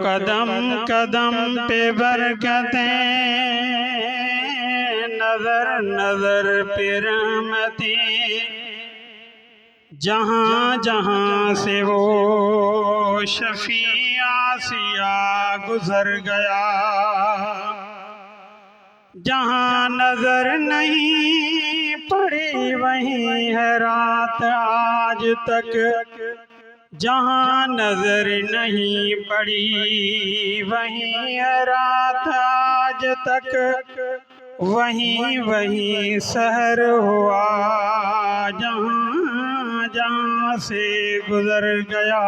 कदम कदम पे बरकतें, नजर नजर पे रहमतें, जहाँ जहाँ से वो शफी आसिया गुजर गया। जहाँ नजर नहीं पड़ी वहीं है रात आज तक। जहाँ नजर नहीं पड़ी वहीं है रात आज तक। वहीं वहीं सहर हुआ जहाँ जहाँ से गुजर गया।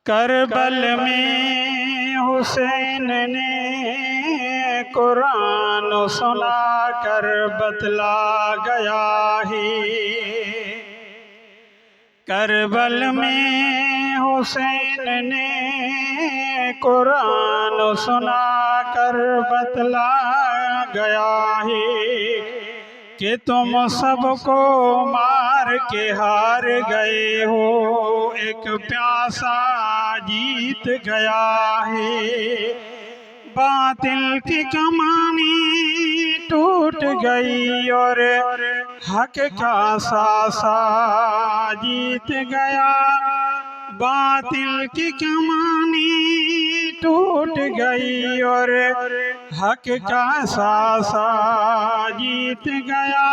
करबल में हुसैन ने कुरान सुना कर बतला गया है। करबल में हुसैन ने कुरान सुना कर बतला गया है कि तुम सबको मार के हार गए हो, एक प्यासा जीत गया है। बातिल की कमानी टूट गई और हक का सासा जीत गया। बातिल की कमानी टूट गई और हक का सासा जीत गया।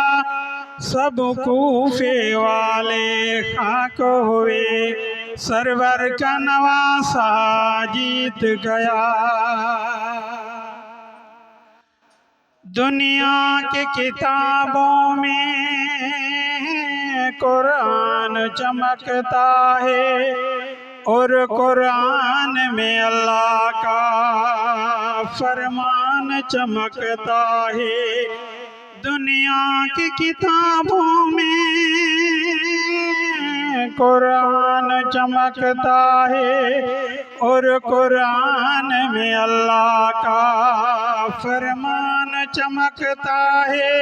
सब कूफे वाले खाक हुए, सरवर का नवासा जीत गया। दुनिया के किताबों में कुरान चमकता है और कुरान में अल्लाह का फरमान चमकता है। दुनिया की किताबों में कुरान चमकता है और कुरान में अल्लाह का फरमान चमकता है।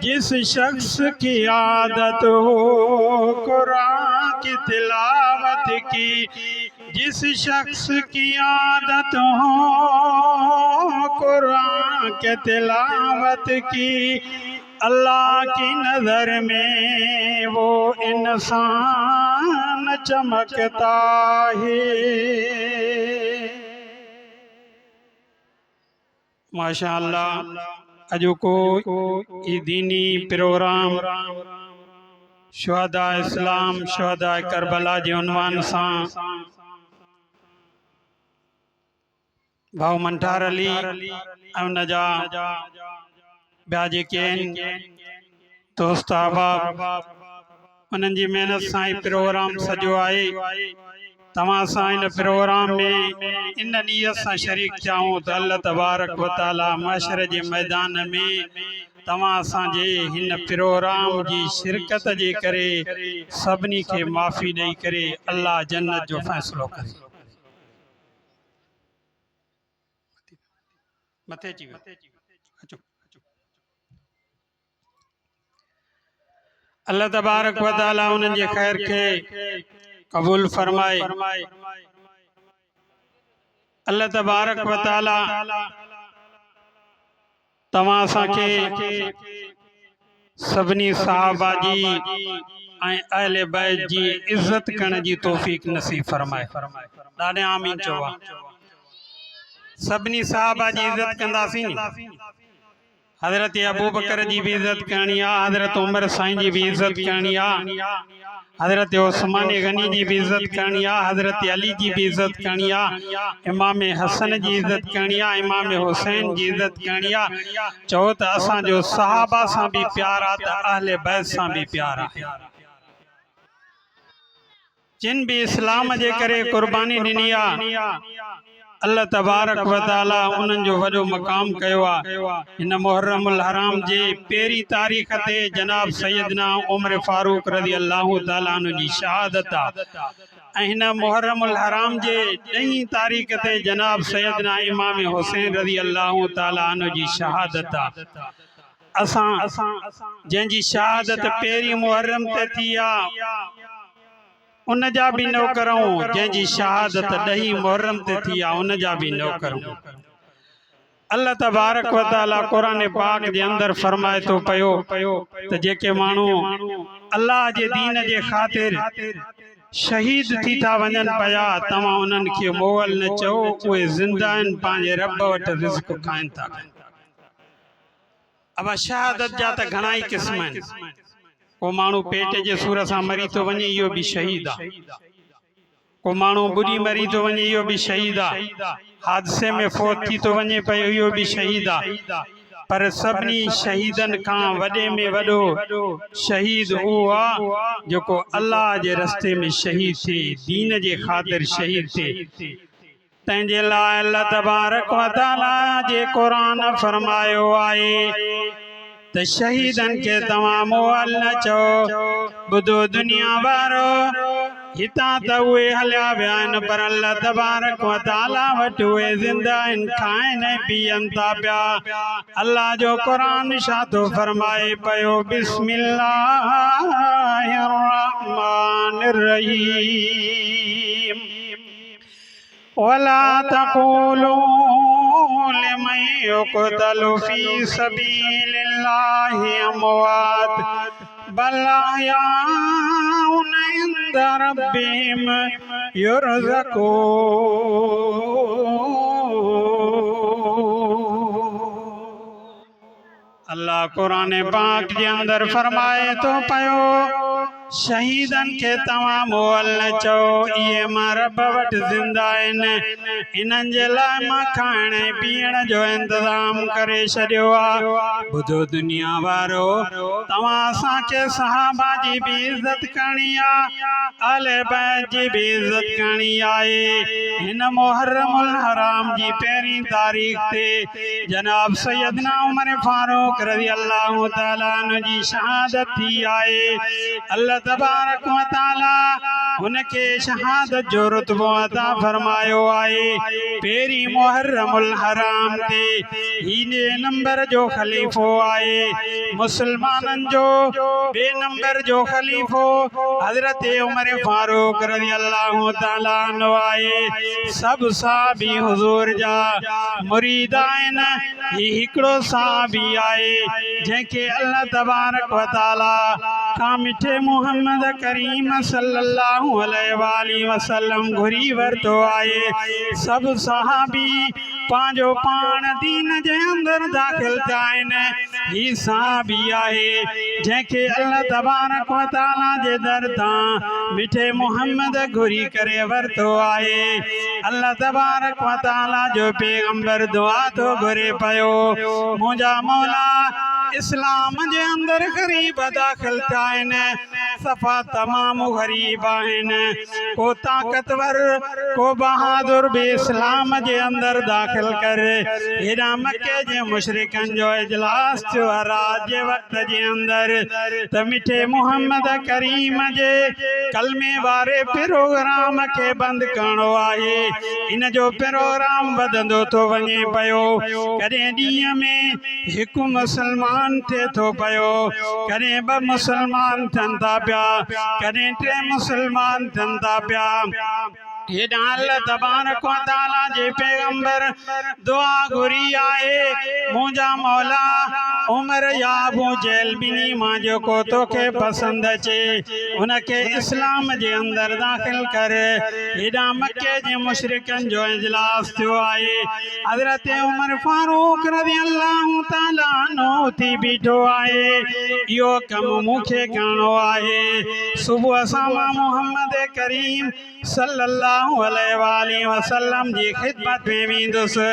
जिस शख्स की आदत हो कुरान की तिलावत की, जिस शख्स की आदत हो कुरान के तिलावत की, अल्लाह की नज़र में वो इंसान चमकता है। माशाअल्लाह अजो को ई दीनी प्रोग्राम शुहदा इस्लाम शुहदा करबला जे उन्वान सां भाउ मंठार अली ऐं उन जा ॿिया जेके आहिनि दोस्त अहबाब, उन्हनि जी महिनत सां ई प्रोग्राम सॼो आहे। तव्हां सां इन प्रोग्राम में इन नियत सां शरीक थियाऊं त अल्लाह तबारक व तआला महशर जे मैदान में तव्हां असांजे हिन प्रोग्राम जी शिरकत जे करे सभिनी खे माफ़ी ॾेई करे अल्लाह जन्नत जो फ़ैसिलो करे। मथे अची वियो। अल्लाह तबारक व तआला उन्हनि जे ख़ैर खे कबूल फरमाए। अल्लाह तबारक व तआला तव्हां असांखे सभिनी सहाबा जी ऐं अहले बैत जी इज़त करण जी तौफ़ीक़ नसीब फरमाए। ॾाढे आमीन चओ। सभिनी सहाबा जी इज़त कंदासीं नी। हज़रत अबू बकर जी भी इज़त करनी है, हज़रत उमर साईं जी भी इज़त करनी है, हज़रत उस्मान गनी जी भी इज़त करनी है, हज़रत अली जी भी इज़त करनी है, इमाम हसन जी इज़त करनी है, इमाम हुसैन जी इज़त करनी है। चओ त असांजो सहाबा सां भी प्यार आहे त अहले बैत सां भी प्यार आहे। जिन भी इस्लाम जे करे कुर्बानी ॾिनी आहे अल्लाह तबारक व तआला उन्हनि जो वॾो मक़ाम कयो आहे। हिन मुहर्रमुल हराम जे पहिरीं तारीख़ ते जनाब सैयदना उमर फारूक रज़ी अल्लाह तआला अन्हु जी शहादत आहे ऐं हिन मुहर्रमुल हराम जे 10 तारीख़ ते जनाब सैयदना इमाम हुसैन रज़ी अल्लाह तआला अन्हु जी शहादत आहे। असां जंहिंजी शहादत पहिरीं मुहर्रम ते थी आहे उन जा भी नौकरूं जंहिंजी शहादत 10 मुहर्रम ते थी आहे उन जा भी नौकरूं। अल्लाह तबारक व तआला कुरान पाक जे अंदर फरमाए तो पयो त जेके माण्हू अल्लाह जे दीन जे ख़ातिर शहीद थी था वञन पया तव्हां उन्हनि खे मोअल न चओ, उहे ज़िंदा आहिनि पंहिंजे रब वटि रिज़्क खाइनि था। अब शहादत जा त घणा ई क़िस्म आहिनि। को माण्हू पेट जे सूर सां मरी थो वञे इहो भी शहीद आहे। को माण्हू बुढ़ी मरी थो वञे इहो भी शहीद आहे। हादसे में फौत थी थो वञे पियो इहो भी शहीद आहे। पर सभिनी शहीदनि खां वॾे में वॾो शहीद उहो आहे जेको अल्लाह जे रस्ते में शहीद थिए, दीन जे ख़ातिर शहीद थिए। तंहिंजे लाइ अल्लाह तबारक व तआला जे क़ुरान फरमायो आहे त शहीदनि खे तव्हां मोअल न चओ। ॿुधो दुनिया वारो, हितां त उहे हलिया विया आहिनि पर अल्लाह तबारक व तआला वटि उहे ज़िंदा आहिनि, खाइनि ऐं पीअनि था पिया। अल्लाह जो क़ुरान छा थो फरमाए पियो, बिस्मिल्लाहिर्रहमानिर्रहीम, वला तक़ूलू लिमन युक़तलु फी सबीलिल्लाहि अमवात बल अहयाउन इंद रब्बिहिम युरज़क़ून। अल्लाह कुरान पाक जे अंदर फरमाए तो पयो शहीदनि खे तव्हां मोअल न चओ, इहे मां रब वटि ज़िंदा आहिनि, इन्हनि जे लाइ मां खाइण ऐं पीअण जो इंतज़ाम करे छॾियो आहे। ॿुधो दुनिया वारो, तव्हां असांखे सहाबा जी भी इज़त करणी आहे, अहले बैत जी भी इज़त करणी आहे। हिन मुहर्रमुल हराम जी 1 तारीख़ ते जनाब सैयदना उमर फारूक रज़ी अल्लाह तआला अन्हु जी शहादत थी आहे। अल्लाह तबारक व तआला उनके शहादत जो रुतबो अता फरमायो आहे। 1 मुहर्रमुल हराम ते हीने नंबर जो खलीफो आहे मुसलमाननि जो। 2 नंबर जो खलीफो हज़रत उमर फारूक रज़ी अल्लाह तआला अन्हु आहे। सब सहाबी हुजूर जा मुरीद आहिनि। ही हिकिड़ो सहाबी आहे जंहिंखे अल्लाह तबारक व तआला खां मिठे मोहम्मद करीम सल्लल्लाहु अलैहि वसल्लम घुरी वरितो आहे। सब सहाबी पंहिंजो पाण दीन जे अंदर दाख़िल थिया आहिनि। ही सहाबी आहे जंहिंखे अल्लाह तबारक व तआला जे दर तां मिठे मोहम्मद घुरी करे वरितो आहे। अल्लाह तबारक व तआला जो पैगंबर दुआ थो घुरे पियो, मुंहिंजा मौला इस्लाम जे अंदर ग़रीब दाख़िल थिया आहिनि, सफ़ा तमामु ग़रीब आहिनि। को ताक़तवर को बहादुर भी इस्लाम जे अंदर दाख़िल करे। हेॾा मके जे मुशरिकनि जो इजलास थियो रात जे वक़्त जे अंदर त मिठे मोहम्मद करीम जे कलमे वारे प्रोग्राम खे बंदि करणो आहे। इन जो प्रोग्राम वधंदो थो वञे पियो। कॾहिं ॾींहं में हिकु मुसलमान थिए थो पियो, कॾहिं 2 मुसलमान थियनि था पिया, कॾहिं 3 मुसलमान थियनि था पिया। हेॾा अल्लाह तबारक व तआला जे पैगंबर दुआ घुरी आहे, मुंहिंजा मौला उमर या अबू जहल ॿिन्ही मां जेको तोखे पसंदि अचे उनखे इस्लाम जे अंदर दाख़िल कर। हेॾा मके जे मुशरिकनि जो इजलास थियो आहे। हज़रत उमर फारूक रज़ी अल्लाह तआला अन्हु थी बीठो आहे। इहो कमु मूंखे करणो आहे। सुबुह सां मां मोहम्मद करीम सल्लल्लाहु अलैहि वसल्लम जी ख़िदमत में वेंदुसि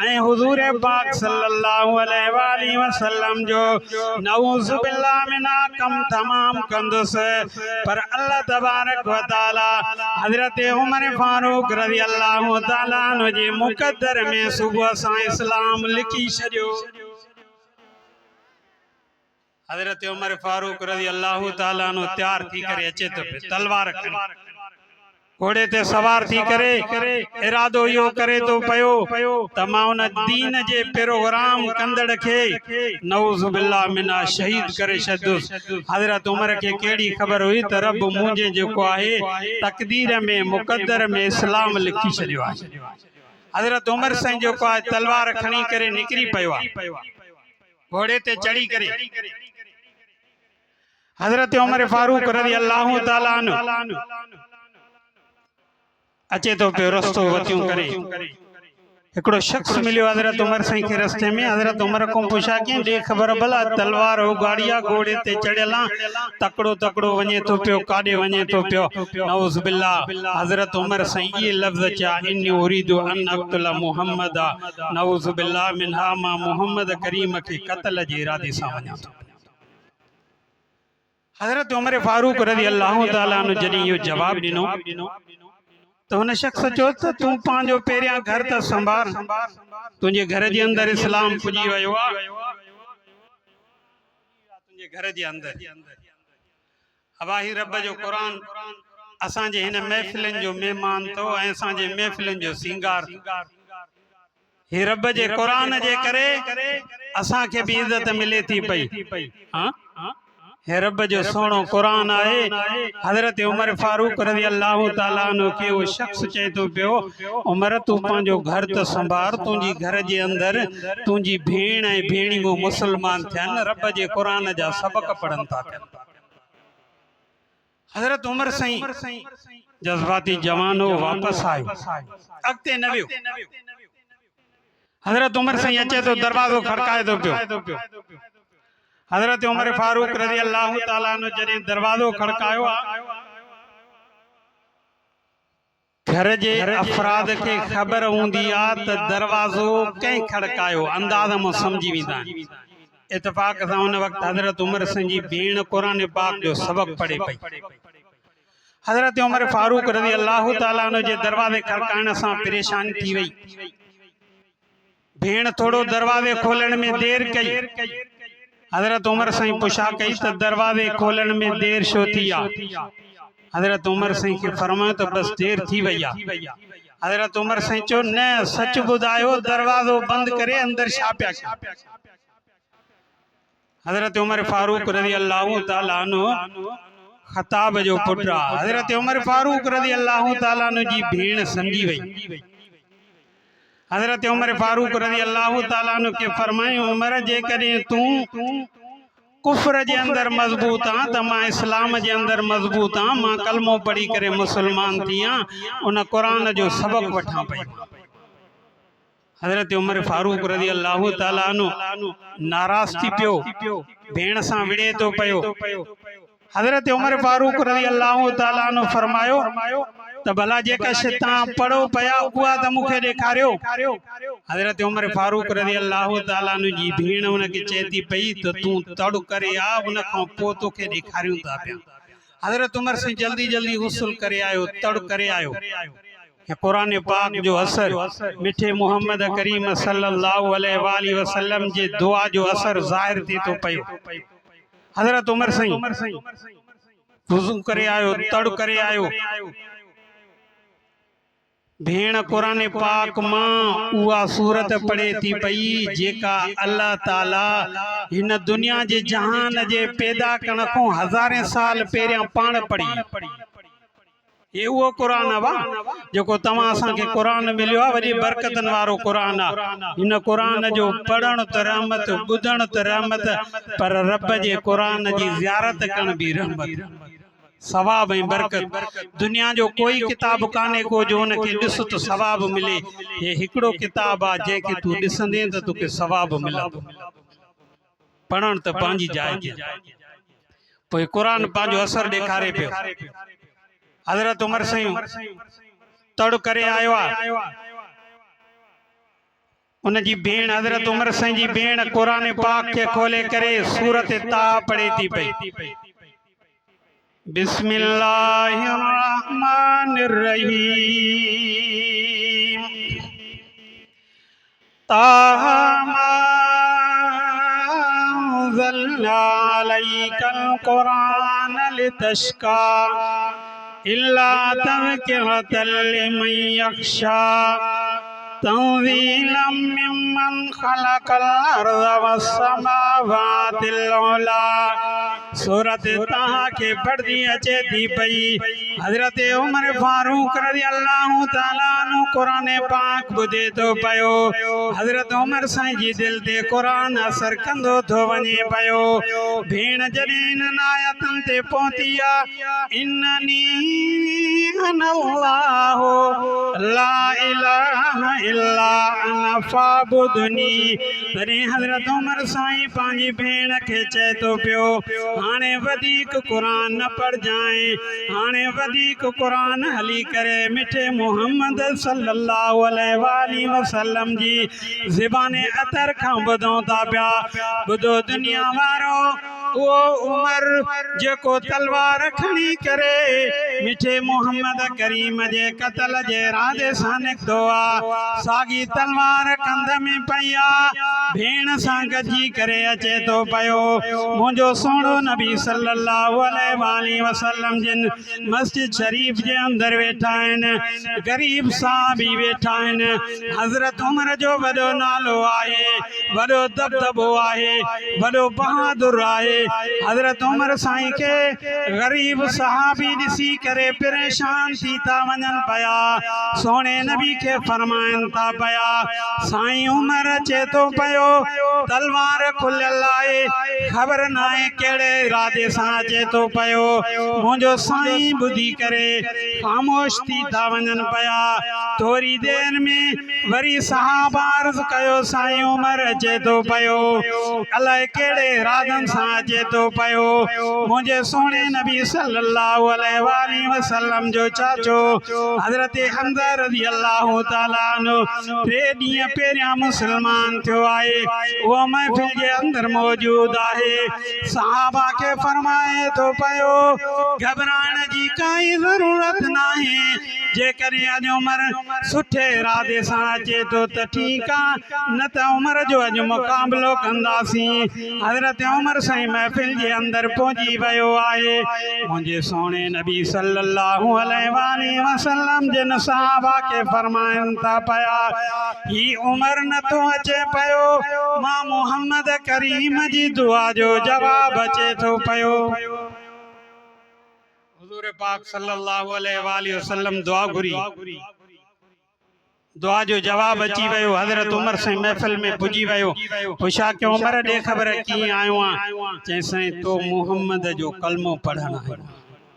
ऐं हुज़ूर पाक सल्लल्लाहु अलैहि वसल्लम जो नऊज़ बिल्लाह मिना कम तमाम कंदुसि। पर अल्लाह तबारक व तआला हज़रत उमर फारूक रज़ी अल्लाह तआला अन्हु जे मुक़द्दर में सुबुह सां इस्लाम लिखी छॾियो। हज़रत उमर फारूक रज़ी अल्लाह तआला अन्हु तैयार थी करे अचे तो तलवार खणी। घोड़े ते सवार थी करे इरादो यो करे तो पयो त मां उन दीन जे प्रोग्राम कंदड़ खे नऊज़ बिल्लाह मिना शहीद करे छदुस। हज़रत उमर के केड़ी खबर हुई त रब मुंहिंजे जेको आहे तकदीर में मुक़द्दर में इस्लाम लिखी छॾियो आहे। हज़रत उमर साईं जेको आहे तलवार खणी करे निकिरी पियो आहे घोड़े ते चढ़ी करे। हज़रत उमर फारूक रज़ी अल्लाह ताला अन्हु अचे तो पे रस्तो वतियूं करे। हिकिड़ो शख्स मिलियो हज़रत उमर साईं के रस्ते में। हज़रत उमर को पुछा कि दे खबर भला तलवार उगाड़िया घोड़े ते चढ़ियला तकड़ो तकड़ो वञे तो पियो काॾे वञे तो पियो। नऊज़ बिल्लाह हज़रत उमर साईं ये लफ्ज़ चा इन्नी उरीदु अन अक़्तुल मुहम्मद नऊज़ बिल्लाह मिनहा मां मुहम्मद करीम के क़त्ल जे इरादे सां वञा तो। हज़रत उमर फारूक रज़ी अल्लाह ताला अन्हु जॾहिं इहो जवाब ॾिनो तो उन शख्स चयो त तूं पंहिंजो पहिरियां घर त संभार तुंहिंजे घर जे अंदर इस्लाम पुॼी वियो आहे। तुंहिंजे घर जे अंदर अवाही रब जो क़ुरान असांजे हिन महफ़िलनि जो महिमान तो ऐं असांजे महफ़िलनि जो सिंगार। हे रब जे क़ुरान जे करे असांखे बि इज़त मिले थी पई। हाँ हे रब जो सोनो कुरान आहे। हज़रत उमर फारूक रज़ी अल्लाह ताला अन्हु के वो शख्स चए तो पियो उमर तू पंहिंजो घर त संभार तुंहिंजी घर जे अंदर तुंहिंजी भेण ऐं भेणियूं मुसलमान थियनि रब जे क़ुरान जा सबक पढ़नि था पिया। हज़रत उमर साईं जज़्बाती जवान हो वापस आयो अॻिते न वियो। हज़रत उमर साईं अचे तो दरवाज़ो खड़काए तो पियो। हज़रत उमर फारूक रज़ी अल्लाह ताला अन्हु जॾहिं दरवाज़ो खड़कायो घर जे अफराद के खबर हूंदी आ त दरवाज़ो कंहिं खड़कायो अंदाज़ में समझी वेंदा आहिनि। इत्तेफ़ाक सां उन वक़्त हज़रत उमर साईं जी भेण क़ुरान पाक जो सबक पढ़े पई। हज़रत उमर फारूक रज़ी अल्लाह ताला अन्हु जे दरवाज़े खड़काइण सां परेशान थी वई। भेण थोड़ो दरवाज़े खोलण में देर कई। हज़रत उमर साईं पुछा कई तो दरवाजे खोलण में देर छो थी आ। हज़रत उमर साईं के फरमायो तो बस देर थी वई आ। हज़रत उमर साईं चयो न सच बुधायो दरवाज़ो बंद करे अंदर छा पिया कयो। हज़रत उमर फारूक रज़ी अल्लाह ताला अन्हु ख़ताब जो पुट आ। हज़रत उमर फारूक रज़ी अल्लाह ताला अन्हु जी भेण समझी वई। हज़रत उमर फारूक रज़ी अल्लाह ताला अन्हु के फरमायो उमर जे कॾहिं तूं कुफ्र जे अंदर मजबूत आ त मां इस्लाम जे अंदर मजबूत आ मां कलमो पढ़ी करे मुसलमान थिया उन कुरान जो सबक वठां पई। हज़रत उमर फारूक रज़ी अल्लाह ताला अन्हु नाराज़ थी पियो भेण सां विड़े तो पयो। हज़रत उमर फारूक रज़ी अल्लाह ताला अन्हु फरमायो त भला जेका शइ तव्हां पढ़ो पिया उहा त मूंखे ॾेखारियो। हज़रत उमर फारूक रज़ी अल्लाह ताला अन्हु जी भेण उनखे चए थी पई त तूं तड़ करे आ उन खां पोइ तोखे ॾेखारियूं था पिया। हज़रत उमर साईं जल्दी जल्दी गुस्ल करे आयो तड़ करे आयो। कुरान पाक जो असर मिठे मोहम्मद करीम सल्लल्लाहु अलैहि वसल्लम जे दुआ जो असर ज़ाहिर थी तो पयो। हज़रत उमर साईं वुज़ू करे आयो तड़ करे आयो। भेण कुरान पाक मां उहा सूरत पढ़े थी पई जेका अल्लाह ताला हिन दुनिया जे जहान जे पैदा करण खां हज़ारें साल पहिरियां पाण पढ़ी। ये वो कुरान वा जेको तव्हां असांखे कुरान मिलियो आहे वॾी बरकतनि वारो कुरान आहे। हिन कुरान जो पढ़ण त रहमत ॿुधण त रहमत पर रब जे कुरान जी ज़ियारत करण बि रहमत सवाब ऐं बरकत। दुनिया जो कोई किताब कान्हे को जो उनखे ॾिस तो सवाब मिले। ये हिकिड़ो किताब आहे जंहिंखे तूं ॾिसंदे त तोखे सवाब मिलंदो। पढ़ण त पंहिंजी जाइ ते पोइ कुरान पंहिंजो असर ॾेखारे पियो। हज़रत उमर साईं तड़ करे आयो आहे। उन जी भेण हज़रत उमर साईं जी भेण कुरान पाक खे खोले करे सूरत ताहा पढ़े थी पई। बिस्मिल्लाहिर्रहमानिर्रहीम ताहा मा अंज़लना अलैकल कुरान लितश्का इल्ला तज़किरतल लिमन यख्शा तंज़ीलम मिम्मन खलक़ल अर्ज़ वस्समावातिल उला। सूरत तहा के पढ़दी अचे थी पई। हज़रत उमर फारूक रज़ियल्लाहु ताला अन्हु कुरान पाक ॿुधे थो पियो। हज़रत उमर साईं जी दिल ते कुरान असर कंदो थो वञे पियो। भेण जॾहिं इन आयतुनि ते पहुती आहे, इन्ननी अनल्लाहु ला इलाहा इल्ला अना फाबुदनी, तॾहिं हज़रत उमर साईं पंहिंजी भेण खे चए थो पियो, हाणे वधीक क़ुरान न पढ़जांइ, हाणे वधीक क़ुरान हली करे मिठे मोहम्मद सल्लल्लाहु अलैहि वसल्लम जी ज़बाने अतर खां ॿुधूं था पिया। ॿुधो दुनिया वारो, उहो उमर जेको तलवार खणी करे मिठे मोहम्मद करीम जे क़त्ल जे इरादे सां निकितो आहे, साॻी तलवार कंध में पई आहे, भेण सां गॾिजी करे अचे थो पियो। मुंहिंजो सोणो नबी सल्लल्लाहु अलैहि वसल्लम जिन मस्जिद शरीफ़ जे अंदरि वेठा आहिनि, गरीब साहबी वेठा आहिनि। हज़रत उमर जो वॾो नालो आहे, वॾो दबदबो आहे, वॾो बहादुर आहे। हज़रत उमर साईं के गरीब सहाबी ॾिसी करे परेशान थी था वञनि पिया। सोने नबी के फरमाइनि था पिया, साईं उमर अचे थो पियो, तलवार खुलियल आहे, ख़बर न आहे कहिड़े इरादे सां अचे थो पियो। मुंहिंजो साईं ॿुधी करे ख़ामोश थी था वञनि पिया। थोरी देरि में वरी सहाबा अर्ज़ कयो, साईं उमर अचे थो पियो, अलाए कहिड़े इरादनि सां अचे थो पियो। मुंहिंजे सोणे नबी सल्लल्लाहु अलैहि वसल्लम जो चाचो हज़रत हम्ज़ा रज़ियल्लाहु ताला अन्हु 3 ॾींहं पहिरियां मुस्लमान थियो आहे, उहो महफ़िल जे अंदरि मौजूद आहे। सहाबा खे फरमाए थो पियो, घबराइण जी काई ज़रूरत नाहे, जेकॾहिं अॼु उमर सुठे इरादे सां अचे थो त ठीकु आहे, न त उमर जो अॼु मुक़ाबिलो कंदासीं। हज़रत उमर साईं महफ़िल जे अंदरि पहुची वियो आहे। मुंहिंजे सोणे नबी सल्लल्लाहु अलैहि वसल्लम जिन सहाबा खे फरमाइनि था पिया, ही उमर नथो अचे पियो, मां मोहम्मद करीम जी दुआ जो जवाब अचे थो पियो। हुज़ूर पाक सल्लल्लाहु अलैहि वसल्लम दुआ घुरी, दुआ जो जवाब अची वियो। हज़रत उमर साईं महफ़िल में पुॼी वियो। पुछा कि उमर ॾे ख़बर कीअं आयो आहे? चई, साईं तो मोहम्मद जो कलमो पढ़ण आयो।